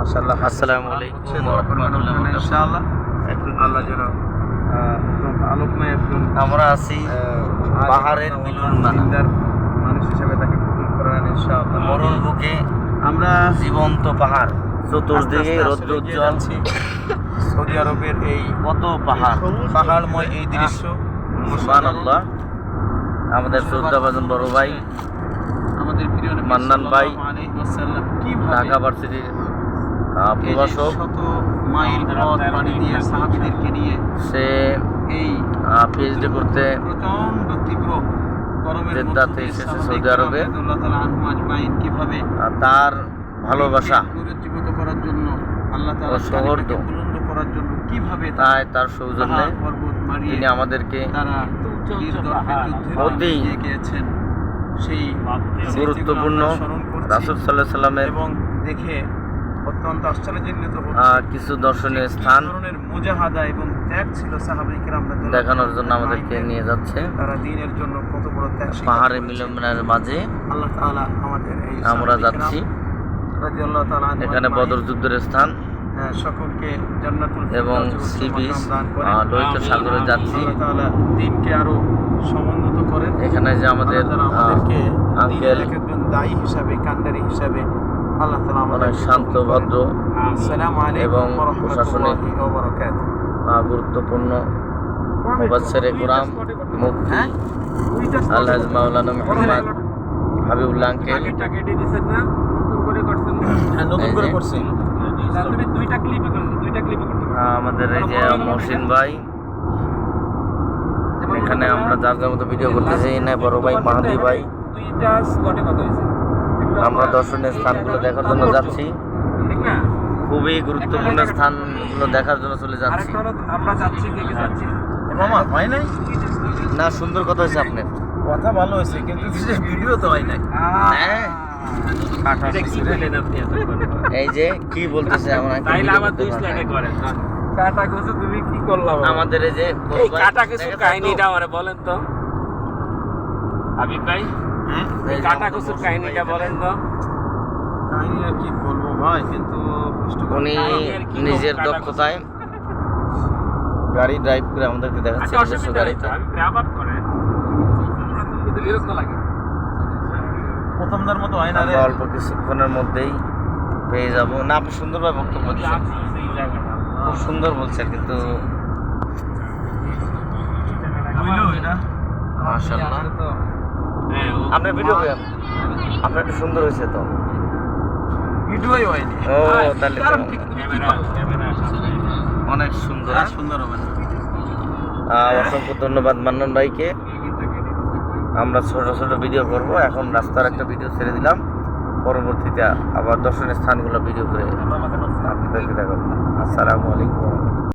মাশাআল্লাহ। আসসালামু আলাইকুম ওয়া রাহমাতুল্লাহি ওয়া বারাকাতুহু। ইনশাআল্লাহ আল্লাহ যেন আলোকময় একজন আমরা আছি পাহাড়ের মিলন মানুষ হিসেবে তাকে কবুল করেন ইনশাআল্লাহ। মরুর বুকে আমরা জীবন্ত পাহাড়, চতুর্দিকে রৌদ্র উজ্জ্বল, সৌদি আরবের এই কত পাহাড়, পাহাড়ময় এই দৃশ্য সুবহানাল্লাহ। আমাদের শ্রদ্ধাভাজন বড় ভাই আমাদের প্রিয় নবী মান্নান ভাই সাল্লাল্লাহু আলাইহি ওয়াসাল্লাম কিভাবে ঢাকা ভার্সিটির প্রভাষক, শত মাইল পথ পাড়ি দিয়ে সাহাবীদেরকে নিয়ে সে এই পিএইচডি করতে প্রচন্ড তীব্র গরমের জেদ্দাতে এসেছে সৌদি আরবে। আল্লাহ তাআলা আনহু আজমাইন কিভাবে তার ভালোবাসা পুনরুজ্জীবিত করার জন্য আল্লাহ ও তাআলা সৌহার্দ্য, বুলন্দ করার জন্য কিভাবে তাই তার সৌজন্যে পাহাড় পর্বত মারিয়ে তিনি আমাদেরকে তারা যুদ্ধের অতি এগিয়ে গিয়েছেন সেই গুরুত্বপূর্ণ রাসূল সাল্লাল্লাহু আলাইহি সাল্লামের এবং দেখে অত্যন্ত আশ্চর্যজনিত কিছু দর্শনীয় স্থান ধরনের মুজাহাদা এবং ত্যাগ ছিল সাহাবায়ে কিরাম দেখানোর জন্য আমাদেরকে নিয়ে যাচ্ছে। তারা দ্বীনের জন্য কত বড় ত্যাগ স্বীকার পাহাড়ের করেছেন। মিলনের মাঝে আল্লাহ তাআলা আমাদের এই আমরা যাচ্ছি। রাদিয়াল্লাহু তাআলা আনহু এখানে আজমাইন, বদর যুদ্ধের স্থান সকলকে জান্নাতুল এবং ফিরদাউস সি উচ্চ বিচ মাকাম দান করেন। লোহিত সাগরে যাচ্ছি। আল্লাহ তাআলা দ্বীনকে আরো সমুন্নত করেন। এখানে যে আমাদের আল্লাহ তাআলা আমাদেরকে আঙ্কেল দ্বীনের একজন দায়ী হিসাবে, কান্ডারি হিসাবে আল্লাহ তাআলা অনেক আমাদেরকে শান্ত কবুল করেন। ভদ্র আসসালামু আলাইকুম এবং ওয়া রাহমাতুল্লাহি প্রশাসনিক ওয়া বারাকাতুহু। গুরুত্বপূর্ণ মুফাসসিরে কুরআন মুফতি আলহাজ মাওলানা মুহাম্মদ হাবিবুল্লাহ আঙ্কেল, হ্যাঁ, নতুন করে এই যে। করছি। আমাদের এই যে মহসিন ভাই, এখানে আমরা যার যার মতো ভিডিও করতেছি, না বড় ভাই মাহাদি ভাই। আমরা দর্শনীয় স্থানগুলো দেখার জন্য যাচ্ছি, খুবই গুরুত্বপূর্ণ স্থানগুলো দেখার জন্য চলে যাচ্ছি। মামা হয় নাই? না, সুন্দর কথা হয়েছে আপনার। কথা ভালো হয়েছে কিন্তু ভিডিও তো হয় নাই। হ্যাঁ, এই যে কি বলতেছে আমরা তুমি কি করলাম? আমাদের এই যে এই কাটা কিছু কাহিনীটা আমারে বলেন তো হাবিব ভাই, এই কাটা কচুর কাহিনীটা বলেন তো। কাহিনী আর কি বলবো ভাই, কিন্তু কষ্ট করে উনি নিজের দক্ষতায় গাড়ি ড্রাইভ করে আমাদেরকে দেখাচ্ছে নিজস্ব গাড়িতে। প্রথমদার মতো হয় না রে। আমরা অল্প কিছুক্ষণের মধ্যেই পেয়ে যাব। না, আপনি সুন্দরভাবে বক্তব্য দিচ্ছেন, খুব সুন্দর বলছেন, কিন্তু বুঝলো এটা? মাশাআল্লাহ আপনার ভিডিও আপনার একটু সুন্দর হয়েছে তো। ভিডিওই হয়নি। ও তাহলে তো অনেক সুন্দর। আর সুন্দর হবে না। অসংখ্য ধন্যবাদ মান্নান ভাইকে। আমরা ছোট ছোট ভিডিও করব, এখন রাস্তার একটা ভিডিও ছেড়ে দিলাম, পরবর্তীতে আবার দর্শনীয় স্থানগুলো ভিডিও করে আপনাদেরকে দেখাবো। আসসালামু আলাইকুম।